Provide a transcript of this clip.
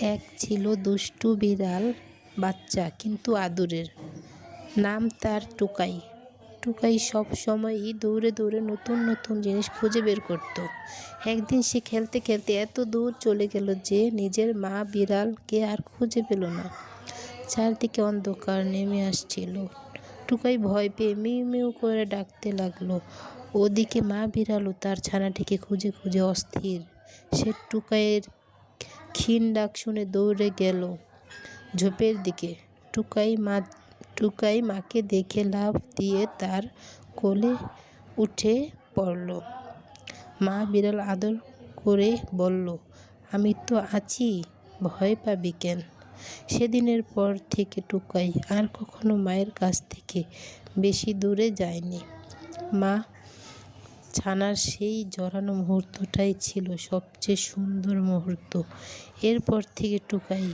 এক ছিল দুষ্টু বিড়াল বাচ্চা, কিন্তু আদরের। নাম তার টুকাই। টুকাই সব সময়ই দৌড়ে দৌড়ে নতুন নতুন জিনিস খুঁজে বের করত। একদিন সে খেলতে খেলতে এত দূর চলে গেল যে নিজের মা বিড়ালকে আর খুঁজে পেল না। চারদিকে অন্ধকার নেমে আসছিল। টুকাই ভয় পেয়ে মিউ মিউ করে ডাকতে লাগলো। ওদিকে মা বিড়ালও তার ছানাটিকে খুঁজে খুঁজে অস্থির। সে টুকাইয়ের ক্ষীণ ডাক শুনে দৌড়ে গেল ঝোপের দিকে। টুকাই মাকে দেখে লাফ দিয়ে তার কোলে উঠে পড়ল। মা বিড়াল আদর করে বলল, আমি তো আছি, ভয় পাবি কেন? সেদিনের পর থেকে টুকাই আর কখনো মায়ের কাছ থেকে বেশি দূরে যায়নি। মা ছানার সেই জড়ানো মুহূর্তটাই ছিল সবচেয়ে সুন্দর মুহূর্ত। এরপর থেকে টুকাই